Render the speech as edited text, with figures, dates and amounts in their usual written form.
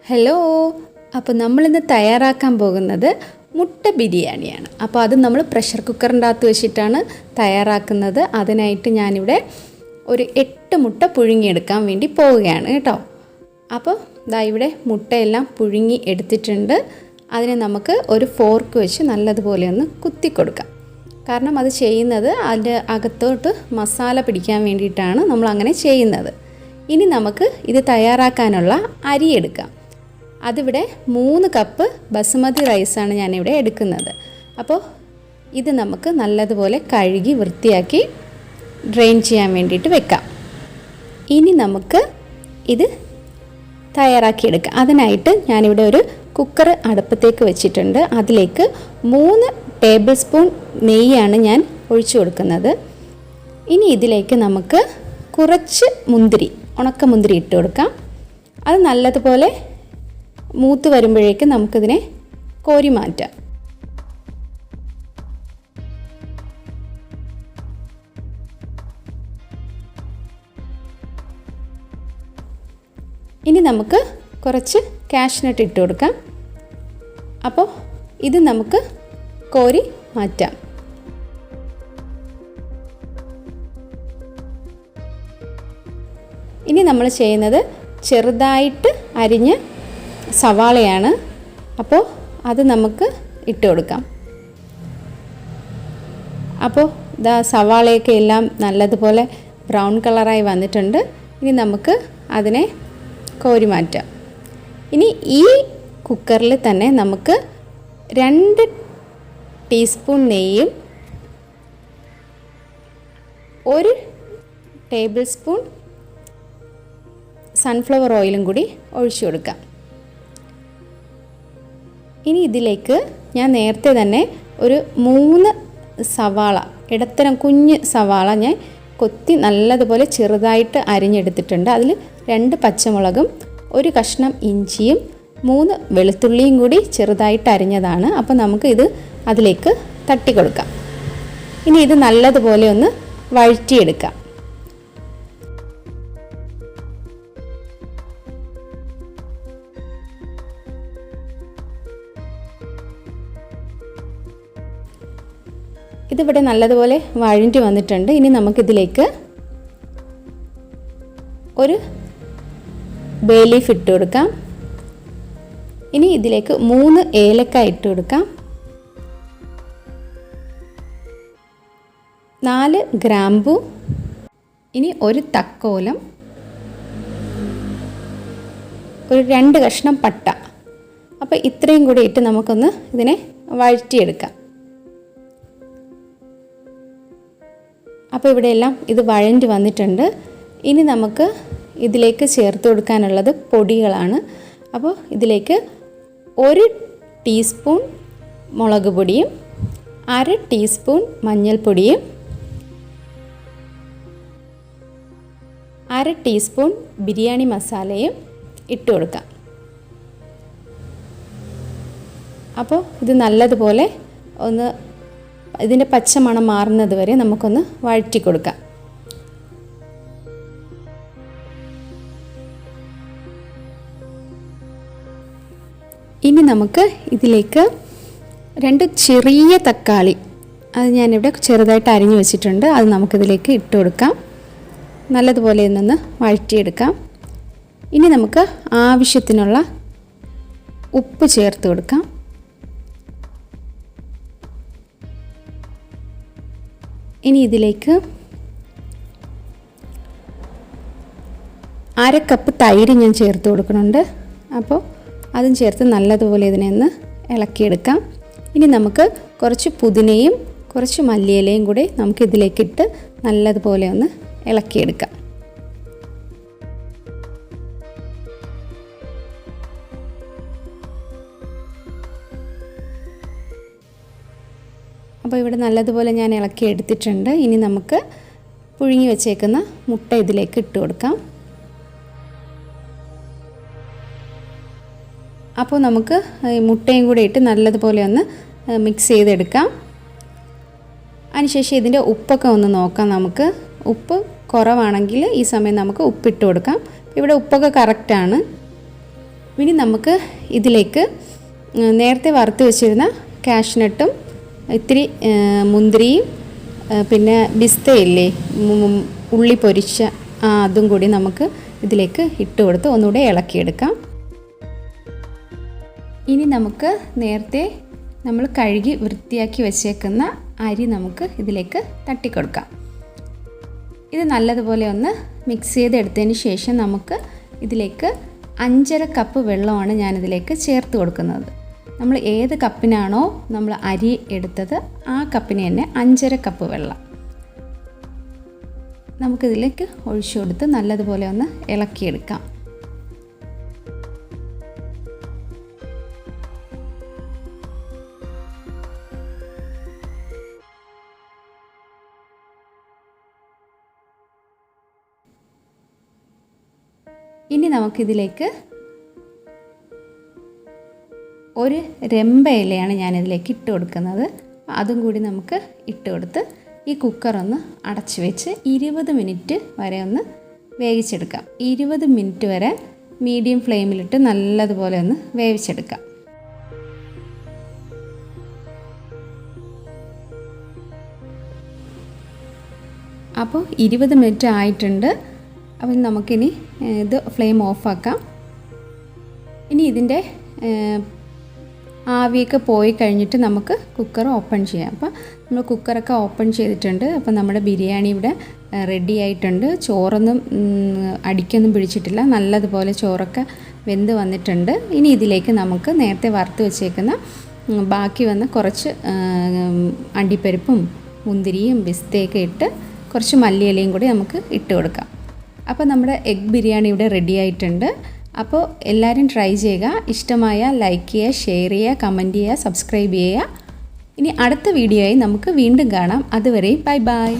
Hello, അപ്പോൾ നമ്മളിന്ന് തയ്യാറാക്കാൻ പോകുന്നത് മുട്ട ബിരിയാണിയാണ്. അപ്പോൾ അത് നമ്മൾ പ്രഷർ കുക്കറിൻ്റെ അകത്ത് വെച്ചിട്ടാണ് തയ്യാറാക്കുന്നത്. അതിനായിട്ട് ഞാനിവിടെ ഒരു 8 മുട്ട പുഴുങ്ങിയെടുക്കാൻ വേണ്ടി പോവുകയാണ് കേട്ടോ. അപ്പോൾ ദാ ഇവിടെ മുട്ടയെല്ലാം പുഴുങ്ങി എടുത്തിട്ടുണ്ട്. അതിനെ നമുക്ക് ഒരു ഫോർക്ക് വെച്ച് നല്ലതുപോലെ ഒന്ന് കുത്തി കൊടുക്കാം. കാരണം അത് ചെയ്യുന്നത് അതിൻ്റെ അകത്തോട്ട് മസാല പിടിക്കാൻ വേണ്ടിയിട്ടാണ് നമ്മൾ അങ്ങനെ ചെയ്യുന്നത്. ഇനി നമുക്ക് ഇത് തയ്യാറാക്കാനുള്ള അരി എടുക്കാം. അതിവിടെ 3 കപ്പ് ബസുമതി റൈസാണ് ഞാനിവിടെ എടുക്കുന്നത്. അപ്പോൾ ഇത് നമുക്ക് നല്ലതുപോലെ കഴുകി വൃത്തിയാക്കി ഡ്രെയിൻ ചെയ്യാൻ വേണ്ടിയിട്ട് വെക്കാം. ഇനി നമുക്ക് ഇത് തയ്യാറാക്കിയെടുക്കാം. അതിനായിട്ട് ഞാനിവിടെ ഒരു കുക്കർ അടുപ്പത്തേക്ക് വെച്ചിട്ടുണ്ട്. അതിലേക്ക് 3 ടേബിൾ സ്പൂൺ നെയ്യാണ് ഞാൻ ഒഴിച്ചു കൊടുക്കുന്നത്. ഇനി ഇതിലേക്ക് നമുക്ക് കുറച്ച് മുന്തിരി, ഉണക്കമുന്തിരി ഇട്ട് കൊടുക്കാം. അത് നല്ലതുപോലെ മൂത്ത് വരുമ്പോഴേക്കും നമുക്കിതിനെ കോരി മാറ്റാം. ഇനി നമുക്ക് കുറച്ച് കാഷ്നട്ട് ഇട്ട് കൊടുക്കാം. അപ്പോൾ ഇത് നമുക്ക് കോരി മാറ്റാം. ഇനി നമ്മൾ ചെയ്യുന്നത് ചെറുതായിട്ട് അരിഞ്ഞ് സവാളയാണ്. അപ്പോൾ അത് നമുക്ക് ഇട്ട് കൊടുക്കാം. അപ്പോൾ ഇതാ സവാളയൊക്കെ എല്ലാം നല്ലതുപോലെ ബ്രൗൺ കളറായി വന്നിട്ടുണ്ട്. ഇനി നമുക്ക് അതിനെ കോരി മാറ്റാം. ഇനി ഈ കുക്കറിൽ തന്നെ നമുക്ക് 2 ടീസ്പൂൺ നെയ്യും 1 ടേബിൾ സ്പൂൺ സൺഫ്ലവർ ഓയിലും കൂടി ഒഴിച്ചു കൊടുക്കാം. ഇനി ഇതിലേക്ക് ഞാൻ നേരത്തെ തന്നെ ഒരു 3 സവാള, ഇടത്തരം കുഞ്ഞ് സവാള ഞാൻ കൊത്തി നല്ലതുപോലെ ചെറുതായിട്ട് അരിഞ്ഞെടുത്തിട്ടുണ്ട്. അതിൽ 2 പച്ചമുളകും 1 കഷ്ണം ഇഞ്ചിയും 3 വെളുത്തുള്ളിയും കൂടി ചെറുതായിട്ട് അരിഞ്ഞതാണ്. അപ്പോൾ നമുക്ക് ഇത് അതിലേക്ക് തട്ടി കൊടുക്കാം. ഇനി ഇത് നല്ലതുപോലെ ഒന്ന് വഴറ്റിയെടുക്കാം. ഇതിവിടെ നല്ലതുപോലെ വഴറ്റി വന്നിട്ടുണ്ട്. ഇനി നമുക്കിതിലേക്ക് ഒരു ബേ ലീഫ് ഇട്ട് കൊടുക്കാം. ഇനി ഇതിലേക്ക് 3 ഏലക്കായ ഇട്ട് കൊടുക്കാം. 4 ഗ്രാമ്പു, ഇനി 1 തക്കോലം, ഒരു 2 കഷ്ണം പട്ട. അപ്പോൾ ഇത്രയും കൂടി ഇട്ട് നമുക്കൊന്ന് ഇതിനെ വഴറ്റിയെടുക്കാം. അപ്പോൾ ഇവിടെയെല്ലാം ഇത് വഴറ്റി വന്നിട്ടുണ്ട്. ഇനി നമുക്ക് ഇതിലേക്ക് ചേർത്ത് കൊടുക്കാനുള്ളത് പൊടികളാണ്. അപ്പോൾ ഇതിലേക്ക് 1 ടീസ്പൂൺ മുളക് പൊടിയും 1/2 ടീസ്പൂൺ മഞ്ഞൾപ്പൊടിയും 1/2 ടീസ്പൂൺ ബിരിയാണി മസാലയും ഇട്ട് കൊടുക്കാം. അപ്പോൾ ഇത് നല്ലതുപോലെ ഒന്ന് ഇതിൻ്റെ പച്ചമണം മാറുന്നത് വരെ നമുക്കൊന്ന് വഴറ്റി കൊടുക്കാം. ഇനി നമുക്ക് ഇതിലേക്ക് 2 ചെറിയ തക്കാളി, അത് ഞാനിവിടെ ചെറുതായിട്ട് അരിഞ്ഞു വെച്ചിട്ടുണ്ട്. അത് നമുക്കിതിലേക്ക് ഇട്ട് കൊടുക്കാം. നല്ലതുപോലെ നിന്ന് വഴറ്റിയെടുക്കാം. ഇനി നമുക്ക് ആവശ്യത്തിനുള്ള ഉപ്പ് ചേർത്ത് കൊടുക്കാം. ഇനി ഇതിലേക്ക് 1/2 കപ്പ് തൈര് ഞാൻ ചേർത്ത് കൊടുക്കുന്നുണ്ട്. അപ്പോൾ അതും ചേർത്ത് നല്ലതുപോലെ ഇതിനെ ഒന്ന് ഇളക്കിയെടുക്കാം. ഇനി നമുക്ക് കുറച്ച് പുതിനയും കുറച്ച് മല്ലിയിലയും കൂടി നമുക്കിതിലേക്കിട്ട് നല്ലതുപോലെ ഒന്ന് ഇളക്കിയെടുക്കാം. അപ്പോൾ ഇവിടെ നല്ലതുപോലെ ഞാൻ ഇളക്കി എടുത്തിട്ടുണ്ട്. ഇനി നമുക്ക് പുഴുങ്ങി വെച്ചേക്കുന്ന മുട്ട ഇതിലേക്ക് ഇട്ട് കൊടുക്കാം. അപ്പോൾ നമുക്ക് ഈ മുട്ടയും കൂടി ഇട്ട് നല്ലതുപോലെ ഒന്ന് മിക്സ് ചെയ്തെടുക്കാം. അതിനുശേഷം ഇതിൻ്റെ ഉപ്പൊക്കെ ഒന്ന് നോക്കാം. നമുക്ക് ഉപ്പ് കുറവാണെങ്കിൽ ഈ സമയം നമുക്ക് ഉപ്പിട്ട് കൊടുക്കാം. ഇവിടെ ഉപ്പൊക്കെ കറക്റ്റാണ്. ഇനി നമുക്ക് ഇതിലേക്ക് നേരത്തെ വറുത്ത് വെച്ചിരുന്ന കാഷ്നട്ടും ഇത്തിരി മുന്തിരിയും പിന്നെ പിസ്തയില്ലേ ഉള്ളി പൊരിച്ച അതും കൂടി നമുക്ക് ഇതിലേക്ക് ഇട്ട് കൊടുത്ത് ഒന്നുകൂടെ ഇളക്കിയെടുക്കാം. ഇനി നമുക്ക് നേരത്തെ നമ്മൾ കഴുകി വൃത്തിയാക്കി വെച്ചേക്കുന്ന അരി നമുക്ക് ഇതിലേക്ക് തട്ടിക്കൊടുക്കാം. ഇത് നല്ലതുപോലെ ഒന്ന് മിക്സ് ചെയ്തെടുത്തതിന് ശേഷം നമുക്ക് ഇതിലേക്ക് 5.5 കപ്പ് വെള്ളമാണ് ഞാനിതിലേക്ക് ചേർത്ത് കൊടുക്കുന്നത്. നമ്മൾ ഏത് കപ്പിനാണോ നമ്മൾ അരി എടുത്തത് ആ കപ്പിന് തന്നെ 5.5 കപ്പ് വെള്ളം നമുക്കിതിലേക്ക് ഒഴിച്ചു കൊടുത്ത് നല്ലതുപോലെ ഒന്ന് ഇളക്കിയെടുക്കാം. ഇനി നമുക്കിതിലേക്ക് ഒരു രമ്പ ഇലയാണ് ഞാനിതിലേക്ക് ഇട്ട് കൊടുക്കുന്നത്. അതും കൂടി നമുക്ക് ഇട്ട് കൊടുത്ത് ഈ കുക്കറൊന്ന് അടച്ചു വെച്ച് 20 മിനിറ്റ് വരെ ഒന്ന് വേവിച്ചെടുക്കാം. 20 മിനിറ്റ് വരെ മീഡിയം ഫ്ലെയിമിലിട്ട് നല്ലതുപോലെ ഒന്ന് വേവിച്ചെടുക്കാം. അപ്പോൾ 20 മിനിറ്റ് ആയിട്ടുണ്ട്. അപ്പം നമുക്കിനി ഇത് ഫ്ലെയിം ഓഫാക്കാം. ഇനി ഇതിൻ്റെ ആവിയൊക്കെ പോയി കഴിഞ്ഞിട്ട് നമുക്ക് കുക്കർ ഓപ്പൺ ചെയ്യാം. അപ്പോൾ നമ്മൾ കുക്കറൊക്കെ ഓപ്പൺ ചെയ്തിട്ടുണ്ട്. അപ്പോൾ നമ്മുടെ ബിരിയാണി ഇവിടെ റെഡി ആയിട്ടുണ്ട്. ചോറൊന്നും അടിക്കൊന്നും പിടിച്ചിട്ടില്ല, നല്ലതുപോലെ ചോറൊക്കെ വെന്ത് വന്നിട്ടുണ്ട്. ഇനി ഇതിലേക്ക് നമുക്ക് നേരത്തെ വറുത്ത് വെച്ചേക്കുന്ന ബാക്കി വന്ന കുറച്ച് അണ്ടിപ്പരിപ്പും മുന്തിരിയും പിസ്തയൊക്കെ ഇട്ട് കുറച്ച് മല്ലിയിലയും കൂടി നമുക്ക് ഇട്ട് കൊടുക്കാം. അപ്പോൾ നമ്മുടെ എഗ് ബിരിയാണി ഇവിടെ റെഡി ആയിട്ടുണ്ട്. അപ്പോൾ എല്ലാവരും ട്രൈ ചെയ്യുക. ഇഷ്ടമായ ലൈക്ക് ചെയ്യുക, ഷെയർ ചെയ്യുക, കമൻറ്റ് ചെയ്യുക, സബ്സ്ക്രൈബ് ചെയ്യുക. ഇനി അടുത്ത വീഡിയോയായി നമുക്ക് വീണ്ടും കാണാം. അതുവരെ ബൈ ബൈ.